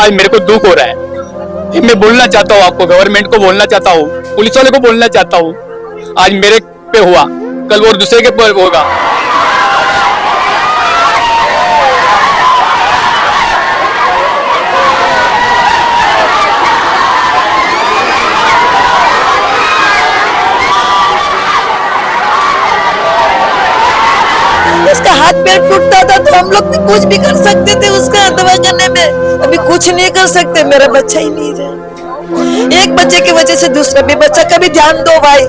आज मेरे को दुख हो रहा है। ये मैं बोलना चाहता हूँ आपको, गवर्नमेंट को बोलना चाहता हूँ, पुलिस वाले को बोलना चाहता हूँ। आज मेरे पे हुआ, कल और दूसरे के पर होगा। उसका हाथ पैर टूटता था तो हम लोग भी कुछ भी कर सकते थे उसका दवा करने में। अभी कुछ नहीं कर सकते, मेरा बच्चा ही नहीं रहा। एक बच्चे की वजह से दूसरा भी बच्चा का भी ध्यान दो भाई।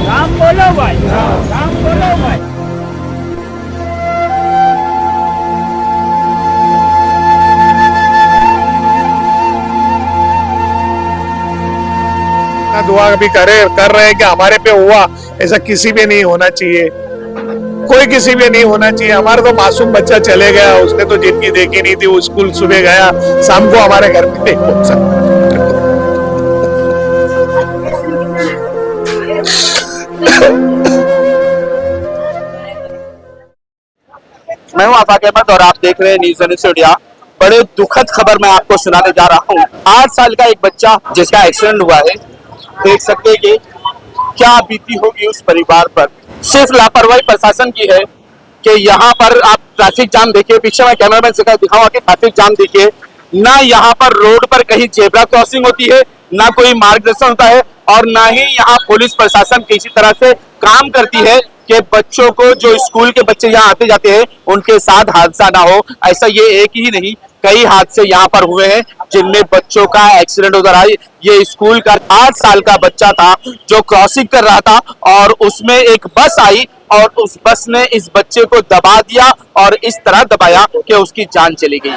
राम बोलो भाई, राम बोलो भाई। दुआ भी कर रहे हैं कि हमारे पे हुआ, ऐसा किसी पे नहीं होना चाहिए, कोई किसी पे नहीं होना चाहिए। हमारा तो मासूम बच्चा चले गया, उसने तो जिंदगी देखी नहीं थी। वो स्कूल सुबह गया, शाम को हमारे घर पे नहीं पहुंच सकता। मैं हूं आफाक अहमद और आप देख रहे हैं न्यूज़ इंडिया। बड़े दुखद खबर मैं आपको सुनाने जा रहा हूं। 8 साल का एक बच्चा जिसका एक्सीडेंट हुआ है, देख सकते हैं कि क्या बीती होगी उस परिवार पर। सिर्फ लापरवाही प्रशासन की है कि यहाँ पर आप ट्रैफिक जाम देखिए, पीछे मैं कैमरामैन से दिखाऊंगा कि ट्रैफिक जाम देखिए ना, यहाँ पर रोड पर कहीं जेब्रा क्रॉसिंग होती है, ना कोई मार्गदर्शन होता है, और ना ही यहाँ पुलिस प्रशासन किसी तरह से काम करती है कि बच्चों को, जो स्कूल के बच्चे यहाँ आते जाते हैं, उनके साथ हादसा ना हो। ऐसा ये एक ही नहीं, कई हादसे यहाँ पर हुए हैं जिनमें बच्चों का एक्सीडेंट हो रहा है। ये स्कूल का 8 साल का बच्चा था जो क्रॉसिंग कर रहा था और उसमें एक बस आई और उस बस ने इस बच्चे को दबा दिया और इस तरह दबाया कि उसकी जान चली गई।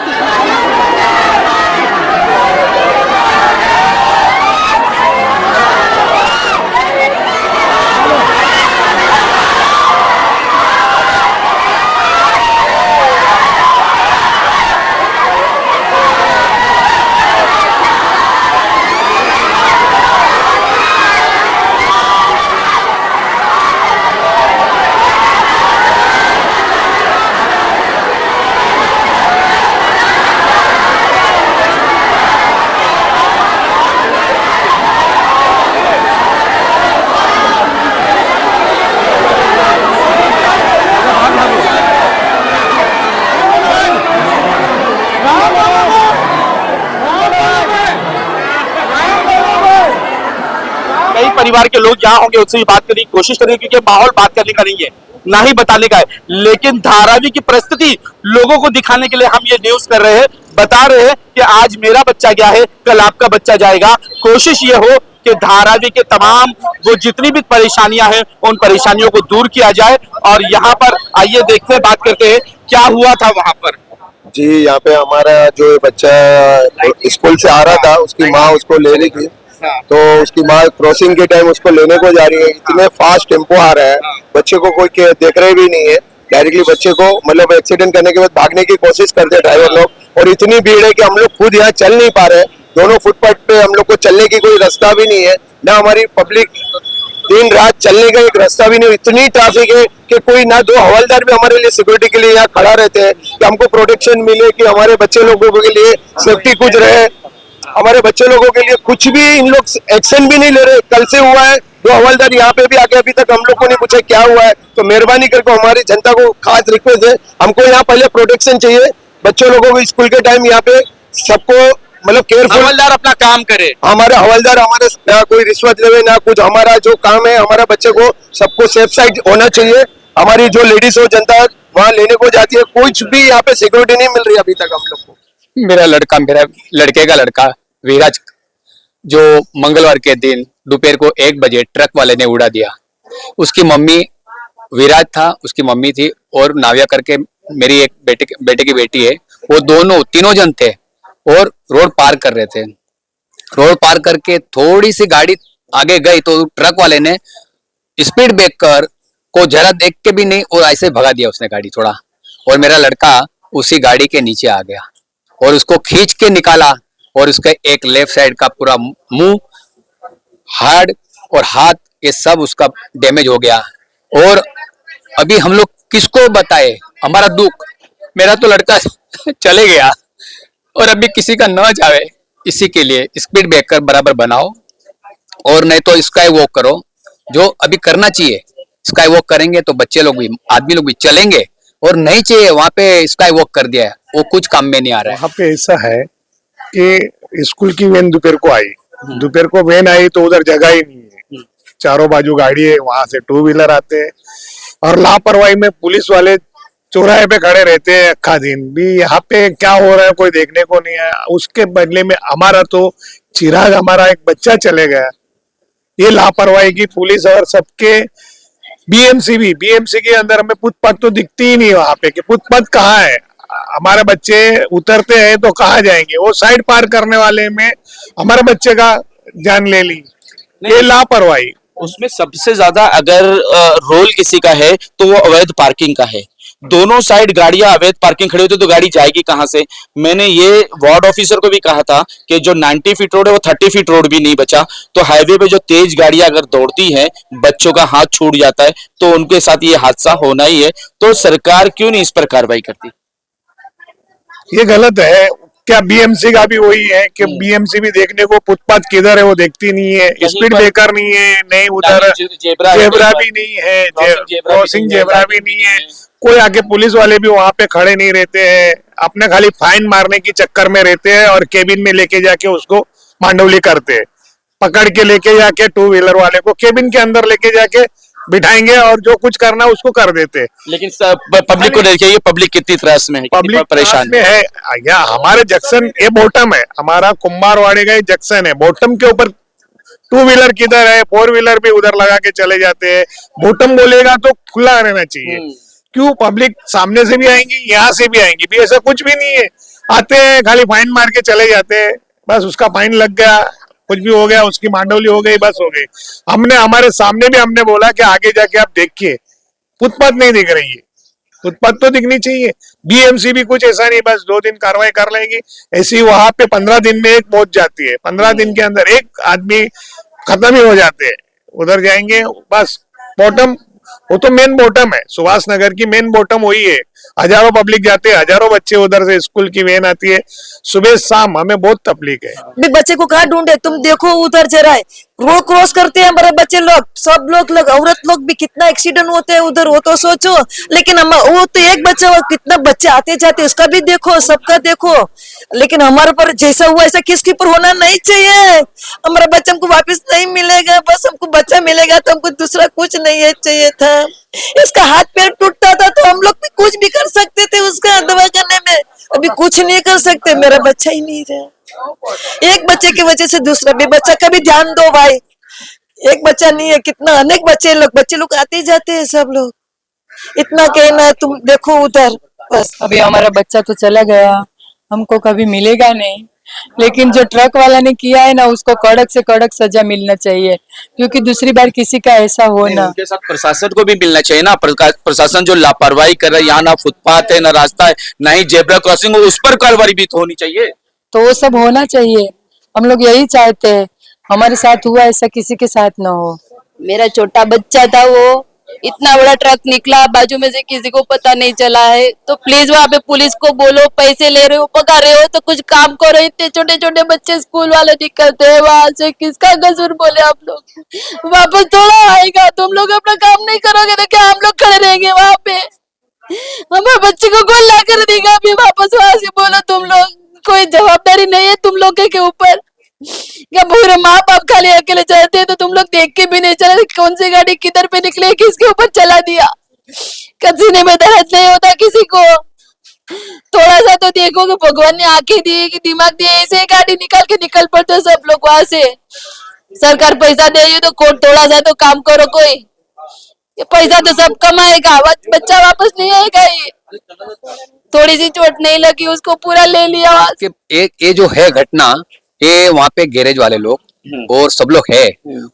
कई परिवार के लोग यहाँ होंगे, उससे भी बात करने की कोशिश करेंगे क्योंकि माहौल बात करने का नहीं है, ना ही बताने का है, लेकिन धारावी की परिस्थिति लोगों को दिखाने के लिए हम ये न्यूज कर रहे हैं, बता रहे हैं कि आज मेरा बच्चा गया है, कल आपका बच्चा जाएगा। कोशिश ये हो कि धारावी के तमाम वो जितनी भी परेशानियां हैं उन परेशानियों को दूर किया जाए। और यहाँ पर आइए देखते हैं, बात करते हैं क्या हुआ था वहां पर। जी, यहाँ पे हमारा जो बच्चा स्कूल से आ रहा था, उसकी माँ उसको ले रही थी, तो उसकी माँ क्रॉसिंग के टाइम उसको लेने को जा रही है। इतने फास्ट टेम्पो आ रहा है, बच्चे को कोई देख रहे भी नहीं है। डायरेक्टली बच्चे को मतलब एक्सीडेंट करने के बाद भागने की कोशिश करते हैं ड्राइवर लोग, और इतनी भीड़ है कि हम लोग खुद यहाँ चल नहीं पा रहे हैं। दोनों फुटपाथ पे हम लोग को चलने की कोई रास्ता भी नहीं है, ना हमारी पब्लिक दिन रात चलने का एक रास्ता भी नहीं। इतनी ट्रैफिक है कि कोई ना, 2 हवलदार भी हमारे लिए सिक्योरिटी के लिए यहाँ खड़ा रहते हैं कि हमको प्रोटेक्शन मिले, कि हमारे बच्चे लोगों के लिए सेफ्टी कुछ रहे। हमारे बच्चे लोगों के लिए कुछ भी इन लोग एक्शन भी नहीं ले रहे। कल से हुआ है, 2 हवलदार यहाँ पे भी आके अभी तक हम लोग को नहीं पूछा क्या हुआ है। तो मेहरबानी करके हमारी जनता को खास रिक्वेस्ट है, हमको यहाँ पहले प्रोटेक्शन चाहिए बच्चों लोगों को। स्कूल के टाइम यहाँ पे सबको मतलब केयरफुल, हवलदार अपना काम करे, हमारे हवलदार हमारे ना कोई रिश्वत लेवे ना कुछ। हमारा जो काम है, हमारा बच्चे को सबको सेफ साइड होना चाहिए। हमारी जो लेडीज हो जनता वहाँ लेने को जाती है, कुछ भी यहाँ पे सिक्योरिटी नहीं मिल रही अभी तक हम लोग को। मेरा लड़के का लड़का विराज, जो मंगलवार के दिन दोपहर को 1 बजे ट्रक वाले ने उड़ा दिया। उसकी मम्मी, विराज था, उसकी मम्मी थी, और नाविया करके मेरी एक बेटे की बेटी है। वो तीनों जन थे और रोड पार कर रहे थे। रोड पार करके थोड़ी सी गाड़ी आगे गई तो ट्रक वाले ने स्पीड ब्रेकर को जरा देख के भी नहीं, और ऐसे भगा दिया उसने गाड़ी थोड़ा, और मेरा लड़का उसी गाड़ी के नीचे आ गया और उसको खींच के निकाला, और उसका एक लेफ्ट साइड का पूरा मुंह, हार्ड और हाथ ये सब उसका डैमेज हो गया। और अभी हम लोग किसको बताए हमारा दुख। मेरा तो लड़का चले गया और अभी किसी का न जावे, इसी के लिए स्पीड ब्रेकर बराबर बनाओ और नहीं तो स्काई वॉक करो, जो अभी करना चाहिए। स्काई वॉक करेंगे तो बच्चे लोग भी, आदमी लोग भी चलेंगे, और नहीं चाहिए वहां पे स्काई वॉक कर दिया है, वो कुछ काम में नहीं आ रहा है। वहाँ पे ऐसा है कि स्कूल की वैन दोपहर को आई, दोपहर को वैन आई तो उधर जगह ही नहीं है, चारों बाजू गाड़ी है, वहां से टू व्हीलर आते हैं और लापरवाही में पुलिस वाले चौराहे पे खड़े रहते हैं अक्खा दिन भी। यहाँ पे क्या हो रहा है कोई देखने को नहीं है। उसके बदले में हमारा तो चिराग, हमारा एक बच्चा चले गया। ये लापरवाही की पुलिस और सबके बीएमसी के अंदर हमें फुटपाथ तो दिखती ही नहीं वहां पे कि फुटपाथ कहाँ है। हमारे बच्चे उतरते हैं तो कहाँ जाएंगे, वो साइड पार करने वाले में हमारे बच्चे का जान ले ली। ये लापरवाही। उसमें सबसे ज्यादा अगर रोल किसी का है तो वो अवैध पार्किंग का है। दोनों साइड गाड़ियां अवैध पार्किंग खड़ी होती तो गाड़ी जाएगी कहां से। मैंने ये वार्ड ऑफिसर को भी कहा था कि जो 90 फीट रोड है वो 30 फीट रोड भी नहीं बचा, तो हाईवे पे जो तेज गाड़ियां अगर दौड़ती हैं, बच्चों का हाथ छूट जाता है तो उनके साथ ये हादसा होना ही है। तो सरकार क्यों नहीं इस पर कार्रवाई करती? ये गलत है। क्या बीएमसी का भी वही है कि बीएमसी भी देखने को फुटपाथ किधर है वो देखती नहीं है, स्पीड ब्रेकर नहीं है, नहीं उधर जेब्रा भी नहीं है, क्रॉसिंग जेब्रा भी नहीं है। कोई आके पुलिस वाले भी वहां पे खड़े नहीं रहते हैं, अपने खाली फाइन मारने की चक्कर में रहते हैं और केबिन में लेके जाके उसको मांडवली करते हैं। पकड़ के लेके जाके टू व्हीलर वाले को केबिन के अंदर लेके जाके बिठाएंगे और जो कुछ करना उसको कर देते। लेकिन पब्लिक को देखिए, पब्लिक कितनी त्रास में है, पब्लिक परेशान में है। या हमारे जंक्शन ये बॉटम है, हमारा कुम्हारवाड़ी का जंक्शन है, बॉटम के ऊपर टू व्हीलर किधर है, फोर व्हीलर भी उधर लगा के चले जाते हैं। बॉटम बोलेगा तो खुला रहना चाहिए। क्यों पब्लिक सामने से भी आएंगी, यहाँ से भी आएंगी भी, ऐसा कुछ भी नहीं है। आते हैं खाली फाइन मार के चले जाते हैं, बस उसका फाइन लग गया, कुछ भी हो गया, उसकी मांडवली हो गई, बस हो गई। हमने हमारे सामने भी हमने बोला कि आगे जाके आप देखिए फुटपाथ नहीं दिख रही है, फुटपाथ तो दिखनी चाहिए। बीएमसी भी कुछ ऐसा नहीं बस 2 दिन कार्रवाई कर लेगी, ऐसी वहां पे 15 दिन में एक मौत जाती है, 15 दिन के अंदर एक आदमी खत्म ही हो जाते हैं। उधर जाएंगे बस बॉटम, वो तो मेन बॉटम है, सुभाष नगर की मेन बॉटम वही है। हजारों पब्लिक जाते हैं, हजारों बच्चे उधर से स्कूल की वैन आती है सुबह शाम, हमें बहुत तकलीफ है। भी बच्चे को कहाँ ढूंढे, तुम देखो उधर जरा है, रोड क्रॉस करते हैं हमारे बच्चे लोग, सब लोग औरत लोग भी, कितना एक्सीडेंट होते हैं उधर, वो तो सोचो। लेकिन हम वो तो एक बच्चा, वो कितना बच्चे आते जाते उसका भी देखो, सबका देखो। लेकिन हमारे पर जैसा हुआ ऐसा किसके ऊपर होना नहीं चाहिए। हमारा बच्चा हमको वापस नहीं मिलेगा, बस हमको बच्चा मिलेगा तो हमको दूसरा कुछ नहीं है चाहिए था। इसका हाथ पैर टूटता था तो हम लोग भी कुछ भी कर सकते थे उसका दवा करने में, अभी कुछ नहीं कर सकते। मेरा बच्चा ही नहीं रहा, एक बच्चे की वजह से दूसरा भी बच्चा का भी ध्यान दो भाई। एक बच्चा नहीं है, कितना अनेक बच्चे लोग आते जाते हैं सब लोग। इतना कहना है, तुम देखो उधर बस। अभी हमारा बच्चा तो चला गया, हमको कभी मिलेगा नहीं, लेकिन जो ट्रक वाला ने किया है ना उसको कड़क से कड़क सजा मिलना चाहिए, क्योंकि दूसरी बार किसी का ऐसा हो ना। उनके साथ प्रशासन को भी मिलना चाहिए ना। प्रशासन जो लापरवाही कर रहा है, यहाँ ना फुटपाथ है, ना रास्ता है, ना ही जेब्रा क्रॉसिंग हो, उस पर कार्रवाई भी तो होनी चाहिए। तो वो सब होना चाहिए, हम लोग यही चाहते हैं। हमारे साथ हुआ ऐसा किसी के साथ ना हो। मेरा छोटा बच्चा था, वो इतना बड़ा ट्रक निकला, बाजू में से किसी को पता नहीं चला है। तो प्लीज वहाँ पे पुलिस को बोलो, पैसे ले रहे हो, पका रहे हो तो कुछ काम करो। इतने छोटे छोटे बच्चे स्कूल वाले निकलते हैं वहां से, किसका कसूर बोले आप लोग। वापस थोड़ा आएगा, तुम लोग अपना काम नहीं करोगे तो क्या हम लोग खड़े रहेंगे वहां पे? हमारे बच्चे को कौन ला कर देगा अभी वापस वहां से? बोलो तुम लोग, कोई जवाबदारी नहीं है तुम लोग के ऊपर क्या? पूरे माँ बाप खाली अकेले चलते हैं तो तुम लोग देख के भी नहीं चले कौन सी गाड़ी किधर पे निकले, किसके ऊपर चला दिया। सीने में दर्द नहीं होता किसी को, थोड़ा सा तो देखो कि भगवान ने आंखें दी कि दिमाग दिए, ऐसे गाड़ी निकाल के निकल पड़ते सब लोग वहां से। सरकार पैसा दे रही तो थोड़ा सा तो काम करो कोई, ये पैसा तो सब कमाएगा, बच्चा वापस नहीं आएगा। ये थोड़ी सी चोट नहीं लगी उसको पूरा ले लिया। ये जो है घटना, ये वहाँ पे गैरेज वाले लोग और सब लोग है,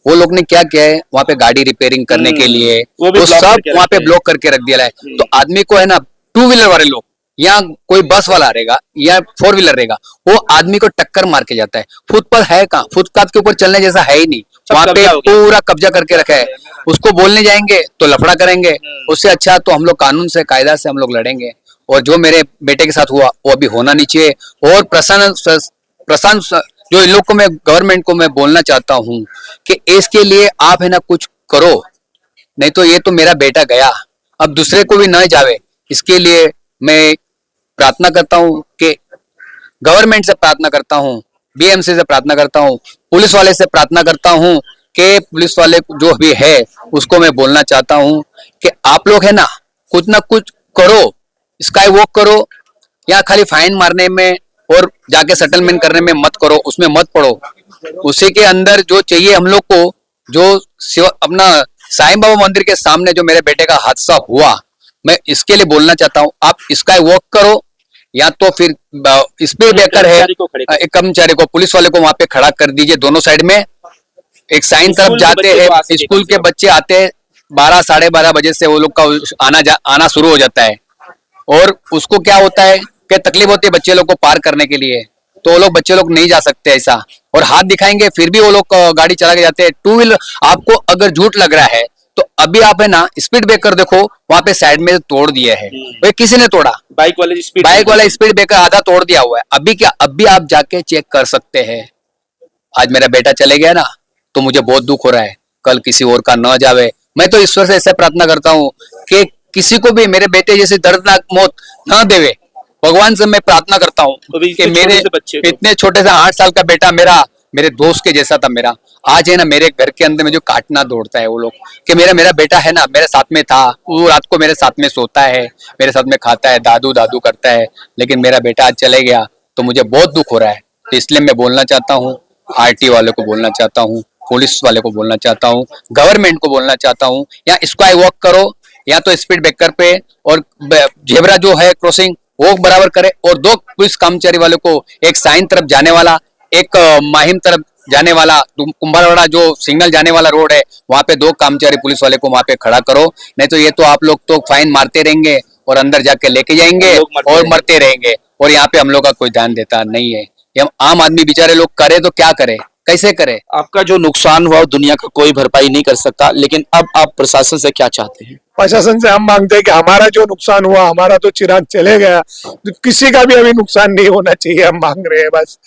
वो लोग ने क्या किया है वहाँ पे गाड़ी रिपेयरिंग करने के लिए वो सब वहाँ पे ब्लॉक करके रख दिया है। तो आदमी को है ना टू व्हीलर वाले लोग या कोई बस वाला रहेगा या 4 व्हीलर रहेगा, वो आदमी को टक्कर मार के जाता है। फुटपाथ है कहाँ? फुटपाथ के ऊपर चलने जैसा है ही नहीं, वहां पे कब्जा हो गया। पूरा कब्जा करके रखा है। उसको बोलने जाएंगे तो लफड़ा करेंगे, उससे अच्छा तो हम लोग कानून से कायदा से हम लोग लड़ेंगे। और जो मेरे बेटे के साथ हुआ वो अभी होना नहीं चाहिए। और प्रशासन जो इन लोग को मैं गवर्नमेंट को मैं बोलना चाहता हूँ कि इसके लिए आप है ना कुछ करो, नहीं तो ये तो मेरा बेटा गया, अब दूसरे को भी न जावे। इसके लिए मैं प्रार्थना करता हूँ कि गवर्नमेंट से प्रार्थना करता हूँ, बीएमसी से प्रार्थना करता हूँ, पुलिस वाले से प्रार्थना करता हूँ कि पुलिस वाले जो भी है उसको मैं बोलना चाहता हूँ कि आप लोग है ना कुछ करो, स्काई वॉक करो, या खाली फाइन मारने में और जाके सेटलमेंट करने में मत करो, उसमें मत पड़ो। उसी के अंदर जो चाहिए हम लोग को, जो अपना साईं बाबा मंदिर के सामने जो मेरे बेटे का हादसा हुआ, मैं इसके लिए बोलना चाहता हूँ आप स्काई वॉक करो, या तो फिर स्पीड ब्रेकर है, एक कर्मचारी को पुलिस वाले को वहां पे खड़ा कर दीजिए दोनों साइड में। एक साइन तरफ जाते हैं, स्कूल के बच्चे आते हैं 12 साढ़े 12 बजे से वो लोग का आना शुरू हो जाता है। और उसको क्या होता है कि तकलीफ होती है बच्चे लोग को पार करने के लिए, तो वो लोग बच्चे लोग नहीं जा सकते ऐसा, और हाथ दिखाएंगे फिर भी वो लोग गाड़ी चला के जाते हैं। 2 व्हीलर आपको अगर झूठ लग रहा है तो अभी आप है ना स्पीड ब्रेकर देखो, वहां पे साइड में तोड़ दिए है, वो किसी ने तोड़ा? बाइक वाला स्पीड ब्रेकर आधा तोड़ दिया हुआ है। अभी क्या, अभी आप जाके चेक कर सकते हैं। आज मेरा बेटा चले गया ना, तो मुझे बहुत दुख हो रहा है, कल किसी और का न जावे। मैं तो ईश्वर से ऐसे प्रार्थना करता हूँ कि किसी को भी मेरे बेटे जैसी दर्दनाक मौत न देवे। भगवान से मैं प्रार्थना करता हूँ कि मेरे इतने छोटे से 8 साल का बेटा मेरे दोस्त के जैसा था मेरा, आज है ना मेरे घर के अंदर में जो काटना दौड़ता है वो लोग, कि मेरा बेटा है ना मेरे साथ में था, वो रात को मेरे साथ में सोता है, मेरे साथ में खाता है, दादू दादू करता है, लेकिन मेरा बेटा आज चले गया तो मुझे बहुत दुख हो रहा है। तो इसलिए मैं बोलना चाहता हूँ, आरटी वाले को बोलना चाहता हूँ, पुलिस वाले को बोलना चाहता हूँ, गवर्नमेंट को बोलना चाहता हूँ, या स्काई वॉक करो, या तो स्पीड ब्रेकर पे और जेब्रा जो है क्रॉसिंग वो बराबर करे, और 2 पुलिस कर्मचारी वाले को, एक साइन तरफ जाने वाला, एक माहिम तरफ जाने वाला, कुंभारवाड़ा जो सिग्नल जाने वाला रोड है वहां पे 2 कर्मचारी पुलिस वाले को वहां पे खड़ा करो। नहीं तो ये तो आप लोग तो फाइन मारते रहेंगे और अंदर जाके लेके जाएंगे और मरते रहेंगे, और यहाँ पे हम लोग का कोई ध्यान देता नहीं है। ये आम आदमी बेचारे लोग करे तो क्या करे, कैसे करे? आपका जो नुकसान हुआ दुनिया का कोई भरपाई नहीं कर सकता, लेकिन अब आप प्रशासन से क्या चाहते हैं? प्रशासन से हम मांगते हैं कि हमारा जो नुकसान हुआ, हमारा तो चिराग चले गया, तो किसी का भी अभी नुकसान नहीं होना चाहिए, हम मांग रहे हैं बस।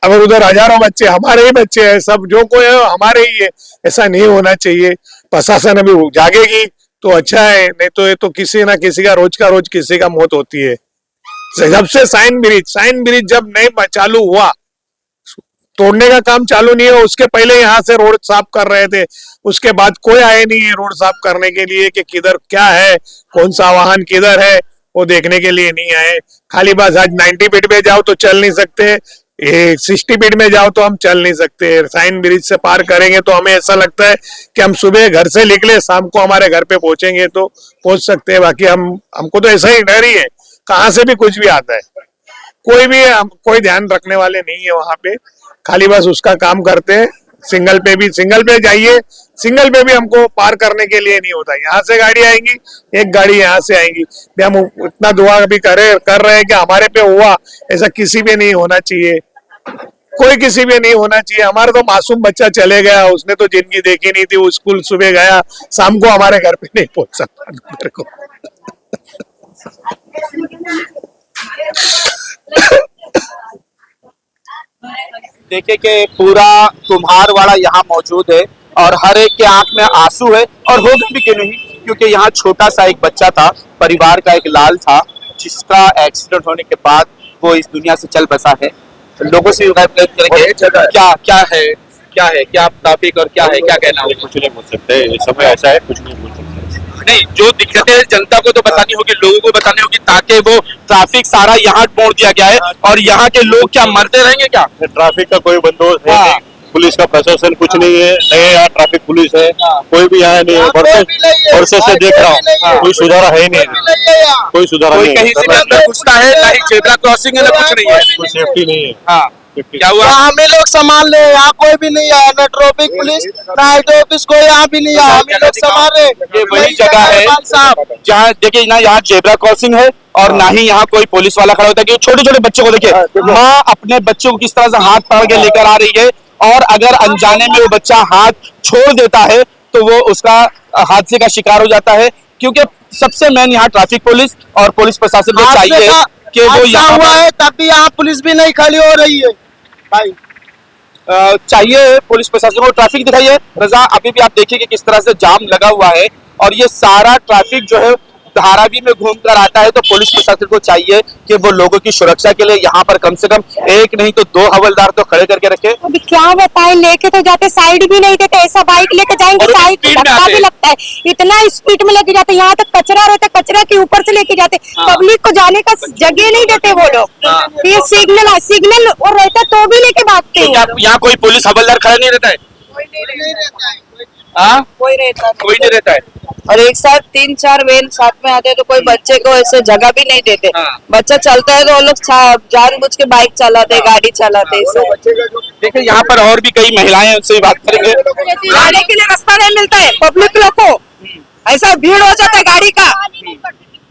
अगर उधर हजारों बच्चे हमारे ही बच्चे हैं, सब जो कोई है हमारे ही है, ऐसा नहीं होना चाहिए। प्रशासन अभी जागेगी तो अच्छा है, नहीं तो ये तो किसी ना किसी का रोज किसी का मौत होती है। जब से साइन ब्रिज जब नहीं चालू हुआ, तोड़ने का काम चालू नहीं है, उसके पहले यहाँ से रोड साफ कर रहे थे, उसके बाद कोई आए नहीं है रोड साफ करने के लिए कि किधर क्या है, कौन सा वाहन किधर है, वो देखने के लिए नहीं आए। खाली बस आज 90 फीट में जाओ तो चल नहीं सकते, 60 फीट में जाओ तो हम चल नहीं सकते। साइन ब्रिज से पार करेंगे तो हमें ऐसा लगता है कि हम सुबह घर से निकले, शाम को हमारे घर पे पहुंचेंगे तो पहुंच सकते हैं। बाकी हमको तो ऐसा ही डर ही है, कहाँ से भी कुछ भी आता है, कोई ध्यान रखने वाले नहीं है वहां पे, खाली बस उसका काम करते हैं। सिंगल पे जाइए, सिंगल पे भी हमको पार करने के लिए नहीं होता, यहाँ से गाड़ी आएंगी, एक गाड़ी यहाँ से आएंगी। हम इतना दुआ भी कर रहे हैं कि हमारे पे हुआ ऐसा किसी पे नहीं होना चाहिए, कोई किसी पे नहीं होना चाहिए। हमारा तो मासूम बच्चा चले गया, उसने तो जिंदगी देखी नहीं थी, वो स्कूल सुबह गया, शाम को हमारे घर पे नहीं पहुंच सकता मेरे को। देखिए कि पूरा कुम्हारवाड़ा यहाँ मौजूद है और हर एक के आंख में आंसू है, और होगा भी क्यों नहीं, क्योंकि यहाँ छोटा सा एक बच्चा था, परिवार का एक लाल था, जिसका एक्सीडेंट होने के बाद वो इस दुनिया से चल बसा है। लोगों से क्या ट्रैफिक और क्या है, क्या कहना है? कुछ नहीं बोल सकते, इस समय ऐसा है, कुछ नहीं बोल सकते। नहीं, जो दिक्कतें जनता को तो बतानी होगी, लोगों को बतानी होगी, ताकि वो ट्रैफिक सारा यहाँ मोड़ दिया गया है, और यहाँ के लोग क्या मरते रहेंगे क्या? ट्रैफिक का कोई बंदोबस्त है, पुलिस का प्रशासन कुछ नहीं है, नहीं यहाँ ट्रैफिक पुलिस है, कोई भी यहाँ नहीं है, वर्षों से देख रहा हूँ, कोई सुधारा है ही नहीं, कोई सुधारा नहीं, कहीं से भी अंदर घुसता है, ना ही जेब्रा क्रॉसिंग है, ना कुछ नहीं है, कोई सेफ्टी नहीं है। हाँ, क्या हुआ? हमें लोग संभाल रहे, यहाँ कोई भी नहीं आया, ना ट्रैफिक पुलिस ना आईटी ऑफिस, कोई यहाँ भी नहीं आया, हम लोग संभाल रहे। ये वही जगह है साहब जहाँ देखिए ना, यहाँ जेब्रा क्रॉसिंग है और ना ही यहाँ कोई पुलिस वाला खड़ा होता है। कि छोटे छोटे बच्चों को देखिए, माँ अपने बच्चों को किस तरह से हाथ पकड़ के लेकर आ रही है, और अगर अनजाने में वो बच्चा हाथ छोड़ देता है तो वो उसका हादसे का शिकार हो जाता है। क्योंकि सबसे मेन यहाँ ट्रैफिक पुलिस और पुलिस प्रशासन को चाहिए कि वो यहाँ हुआ है, तब भी यहाँ पुलिस भी नहीं खड़ी हो रही है भाई। चाहिए पुलिस प्रशासन को ट्रैफिक दिखाइए। रजा, अभी भी आप देखिए कि किस तरह से जाम लगा हुआ है, और ये सारा ट्रैफिक जो है धारावी में घूमकर आता है। तो पुलिस प्रशासन को चाहिए कि वो लोगों की सुरक्षा के लिए यहाँ पर कम से कम एक नहीं तो 2 हवलदार तो खड़े करके रखे। अभी क्या बताएं, लेके तो जाते, साइड भी नहीं देते। ऐसा बाइक लेके जाएंगे, साइड धक्का भी लगता है, इतना स्पीड में लेके जाते। यहाँ तक कचरा रहता है, कचरा के ऊपर से लेके जाते। पब्लिक को जाने का जगह नहीं देते वो लोग। ये सिग्नल और रहता तो भी लेके भागते हैं। यहाँ कोई पुलिस हवलदार खड़ा नहीं रहता है? कोई नहीं रहता है। और एक साथ 3-4 वैन साथ में आते हैं तो कोई बच्चे को ऐसे जगह भी नहीं देते। बच्चा चलता है तो वो लोग जानबूझ के बाइक चलाते, गाड़ी चलाते। देखिए यहाँ पर और भी कई महिलाएं हैं, उनसे बात करेंगे। जाने के लिए रास्ता नहीं मिलता है पब्लिक लोग को, ऐसा भीड़ हो जाता है गाड़ी का।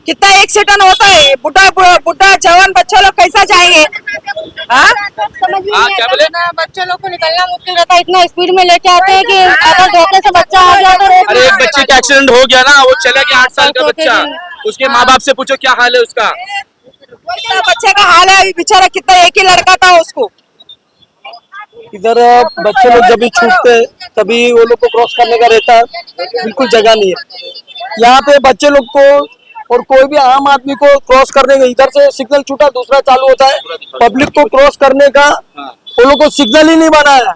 कितना एक्सीडेंट होता है, बुढ़ा जवान बच्चा लोग कैसा जाएंगे? समझ में नहीं आता, बच्चे लोग को निकलना मुश्किल रहता है। इतना स्पीड में लेके आते हैं कि अगर धोखे से बच्चा आ गया तो अरे एक बच्चे का एक्सीडेंट हो गया ना, वो चला गया 8 साल का बच्चा, उसके माँ बाप से पूछो क्या हाल है उसका। बच्चे का हाल है बेचारा, कितना, एक ही लड़का था उसको। इधर बच्चे लोग जब भी छूटते हैं तभी वो लोग को क्रॉस करने का रहता है, बिल्कुल जगह नहीं है यहाँ पे बच्चे लोग को। और कोई भी आम आदमी को क्रॉस करने का, इधर से सिग्नल छूटा दूसरा चालू होता है, पब्लिक को क्रॉस करने का वो लोग को सिग्नल ही नहीं बनाया।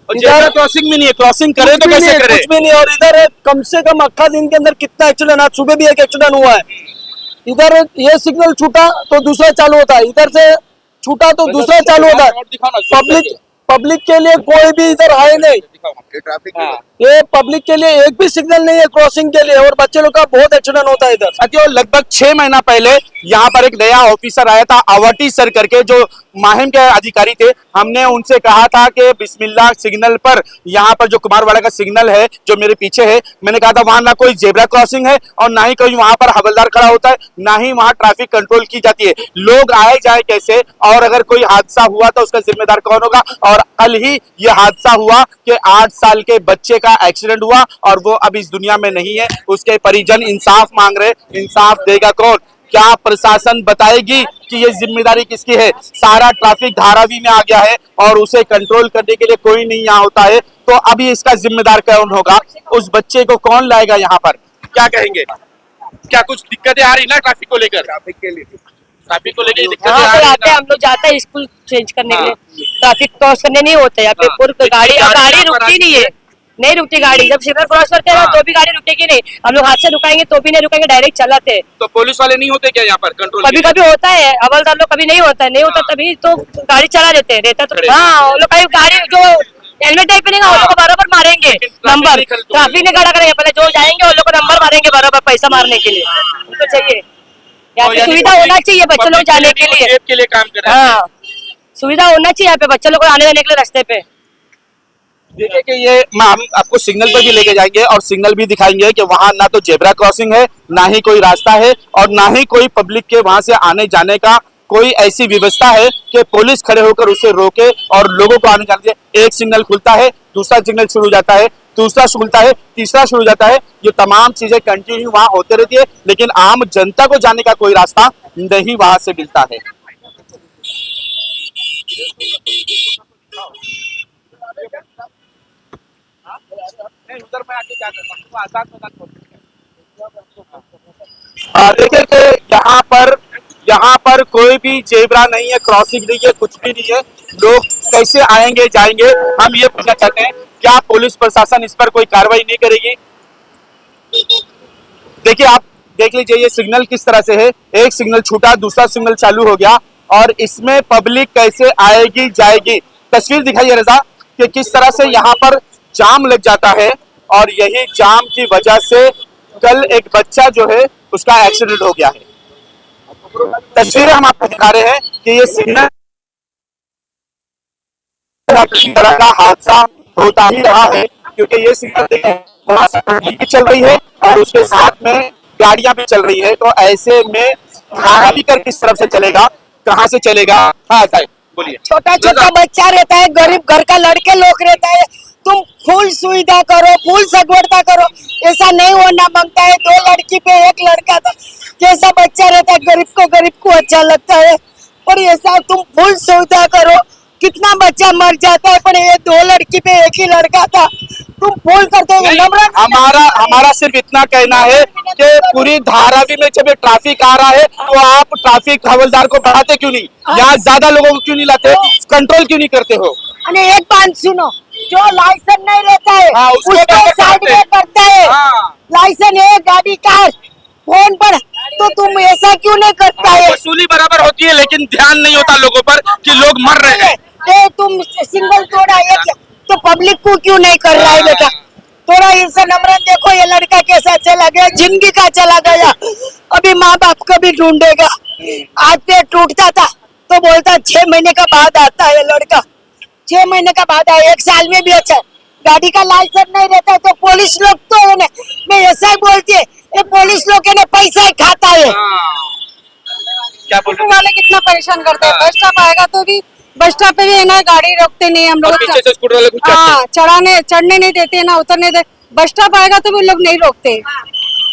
इधर क्रॉसिंग भी नहीं है, क्रॉसिंग करे तो कैसे करे? कुछ भी नहीं। और इधर कम से कम अक्खा दिन के अंदर कितना एक्सीडेंट, आज सुबह भी एक एक्सीडेंट हुआ है। इधर ये सिग्नल छूटा तो दूसरा चालू होता है, इधर से छूटा तो दूसरा चालू होता है। पब्लिक के लिए कोई भी इधर है नहीं, ये पब्लिक के लिए एक भी सिग्नल नहीं है क्रॉसिंग के लिए, और बच्चे लोग का बहुत एक्सीडेंट होता है इधर। साथियों, लगभग 6 महीना पहले यहाँ पर एक नया ऑफिसर आया था, अवटी सर करके, जो माहिम के अधिकारी थे। हमने उनसे कहा था कि बिस्मिल्लाह सिग्नल पर, यहाँ पर जो कुमारवाड़ा का सिग्नल है जो मेरे पीछे है, मैंने कहा था वहां ना कोई जेब्रा क्रॉसिंग है और ना ही कोई वहां पर हवलदार खड़ा होता है, ना ही वहां ट्रैफिक कंट्रोल की जाती है। लोग आए जाए कैसे, और अगर कोई हादसा हुआ तो उसका जिम्मेदार कौन होगा? और कल ही ये हादसा हुआ कि 8 साल के बच्चे का एक्सीडेंट हुआ और वो अब इस दुनिया में नहीं है। उसके परिजन इंसाफ मांग रहे, इंसाफ देगा कौन? क्या प्रशासन बताएगी कि ये जिम्मेदारी किसकी है? सारा ट्रैफिक धारावी में आ गया है और उसे कंट्रोल करने के लिए कोई नहीं यहाँ होता है, तो अभी इसका जिम्मेदार कौन होगा? उस बच्चे को कौन लाएगा यहाँ पर? क्या कहेंगे? क्या कुछ दिक्कतें आ रही ना ट्रैफिक को लेकर? ट्रैफिक को लेकर दिक्कतें आ रही है? हम लोग जाते हैं स्कूल चेंज करने के लिए, ट्रैफिक क्रॉस करने नहीं होते यहाँ पे। पूरी गाड़ी रुकती नहीं है, नहीं रुकती गाड़ी। जब सिग्नल क्रॉस करते हैं तो भी गाड़ी रुकेगी नहीं। हम लोग हाथ से रुकाएंगे तो भी नहीं रुकेंगे, डायरेक्ट चलाते हैं। तो पुलिस वाले नहीं होते क्या यहाँ पर कंट्रोल? कभी कभी होता है, हवलदार लोग कभी नहीं होता तभी तो गाड़ी चला देते हैं। रहता तो हाँ, वो लोग कहीं गाड़ी जो हेलमेट नहीं पहनेगा वो लोग को बराबर मारेंगे नंबर। ट्रैफिक ने खड़ा करेंगे, पहले जो जाएंगे वो लोग को नंबर मारेंगे बराबर, पैसा मारने के लिए। उनको चाहिए यहाँ पे सुविधा होना चाहिए बच्चों लोग जाने के लिए काम कर रहे हैं। हाँ, सुविधा होना चाहिए यहाँ पे बच्चों लोग को आने जाने के लिए रास्ते पे। देखिए कि ये हम आपको सिग्नल पर भी लेके जाएंगे और सिग्नल भी दिखाएंगे कि वहां ना तो जेब्रा क्रॉसिंग है, ना ही कोई रास्ता है, और ना ही कोई पब्लिक के वहां से आने जाने का कोई ऐसी व्यवस्था है कि पुलिस खड़े होकर उसे रोके और लोगों को आने जाने दे। एक सिग्नल खुलता है, दूसरा सिग्नल शुरू हो जाता है, दूसरा खुलता है, तीसरा शुरू हो जाता है। ये तमाम चीजें कंटिन्यू वहां होते रहती है, लेकिन आम जनता को जाने का कोई रास्ता नहीं वहां से मिलता है। उधर मैं आके क्या करता हूँ, आसान देखिए कि यहाँ पर कोई भी जेब्रा नहीं है, क्रॉसिंग नहीं है, कुछ भी नहीं है। लोग कैसे आएंगे जाएंगे, हम ये पूछना चाहते हैं, क्या पुलिस प्रशासन इस पर कोई कार्रवाई नहीं करेगी? देखिए, आप देख लीजिए ये सिग्नल किस तरह से है। एक सिग्नल छूटा, दूसरा सिग्नल चालू हो गया, और इसमें पब्लिक कैसे आएगी जाएगी? तस्वीर दिखाइए रजा कि किस तरह से यहाँ पर जाम लग जाता है, और यही जाम की वजह से कल एक बच्चा जो है उसका एक्सीडेंट हो गया है। तस्वीरें हम आपको दिखा रहे हैं कि ये सिग्नल तरह का हादसा होता ही रहा है, क्योंकि ये सिग्नल वहां से चल रही है और उसके साथ में गाड़ियां भी चल रही है। तो ऐसे में धारावी कर किस तरफ से चलेगा, कहाँ से चलेगा। हाँ साहब बोलिए। छोटा छोटा बच्चा रहता है, गरीब घर का लड़के लोग रहता है, तुम फुल सुविधा करो, फुल सगवड़ता करो, ऐसा नहीं होना मांगता है। 2 लड़की पे 1 लड़का था, जैसा बच्चा रहता है गरीब को अच्छा लगता है, पर ऐसा तुम फुल सुविधा करो। कितना बच्चा मर जाता है, पर ये 2 लड़की पे 1 ही लड़का था, तुम फुल करते हो। हमारा सिर्फ इतना कहना है कि पूरी धारावी में जब ये ट्रैफिक आ रहा है तो आप ट्रैफिक हवलदार को बढ़ाते क्यों नहीं, यहाँ ज्यादा लोगों को क्यों नहीं लाते, कंट्रोल क्यों नहीं करते हो। अरे एक बात सुनो, जो लाइसेंस नहीं रहता है हाँ, उसको साइड में करता है। लाइसेंस है गाड़ी का फोन पर, तो तुम ऐसा क्यों नहीं करता है। वसूली बराबर होती है लेकिन ध्यान नहीं होता लोगों पर कि लोग मर रहे हैं। तुम सिंगल तोड़ा एक, तो पब्लिक को क्यों नहीं कर रहा है बेटा। थोड़ा इंसान नम्रत देखो, ये लड़का कैसा चला गया, जिंदगी का चला गया, अभी माँ बाप को भी ढूंढेगा। आज पे टूटता था तो बोलता 6 महीने का बाद आता है लड़का, 6 महीने का बाद आया, 1 साल में भी अच्छा। गाड़ी का लाइसेंस नहीं रहता है तो पुलिस लोग तो है ना, मैं ऐसा ही बोलती है, ये पुलिस लोग है ना पैसा ही खाता है। क्या बोल रहे वाले कितना परेशान करते हैं, बस स्टॉप आएगा तो भी बस स्टॉप पे भी है ना गाड़ी रोकते नहीं हम लोग। पीछे से स्कूटर वाले कुछ हाँ, चढ़ने नहीं देते ना, उतरने दे। बस स्टॉप आएगा तो भी लोग नहीं रोकते,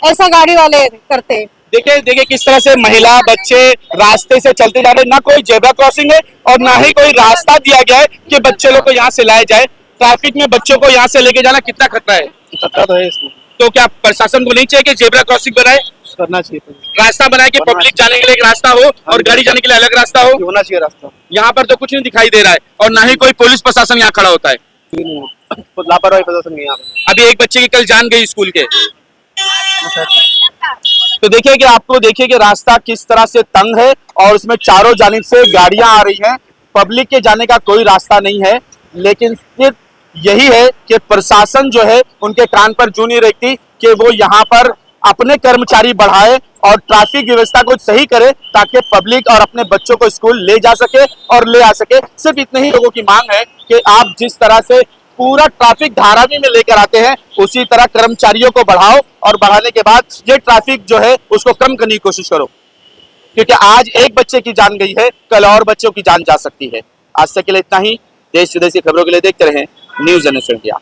ऐसा गाड़ी वाले करते हैं। देखिए किस तरह से महिला बच्चे रास्ते से चलते जा रहे हैं, ना कोई जेब्रा क्रॉसिंग है और ना ही कोई रास्ता दिया गया है कि बच्चे लोग को यहाँ से लाया जाए। ट्रैफिक में बच्चों को यहाँ से लेके जाना कितना खतरा है। खतरा तो है इसमें, तो क्या प्रशासन को नहीं चाहिए कि जेब्रा क्रॉसिंग बनाए, करना चाहिए, रास्ता बनाए कि पब्लिक जाने के लिए एक रास्ता हो और गाड़ी जाने के लिए अलग रास्ता हो। होना चाहिए रास्ता। यहाँ पर तो कुछ नहीं दिखाई दे रहा है और ना ही कोई पुलिस प्रशासन यहाँ खड़ा होता है। लापरवाही प्रशासन नहीं यहाँ पे। अभी एक बच्चे की कल जान गई स्कूल के। तो देखिए कि आपको देखिए कि रास्ता किस तरह से तंग है और उसमें चारों जानिब से गाड़ियां आ रही हैं, पब्लिक के जाने का कोई रास्ता नहीं है। लेकिन सिर्फ यही है कि प्रशासन जो है उनके कान पर जू नहीं रखती कि वो यहाँ पर अपने कर्मचारी बढ़ाए और ट्रैफिक व्यवस्था को सही करे ताकि पब्लिक और अपने बच्चों को स्कूल ले जा सके और ले आ सके। सिर्फ इतने ही लोगों की मांग है कि आप जिस तरह से पूरा ट्रैफिक धारावी में लेकर आते हैं उसी तरह कर्मचारियों को बढ़ाओ और बढ़ाने के बाद ये ट्रैफिक जो है उसको कम करने की कोशिश करो, क्योंकि आज एक बच्चे की जान गई है, कल और बच्चों की जान जा सकती है। आज तक के लिए इतना ही। देश विदेश की खबरों के लिए देखते रहें न्यूज़ इंडिया।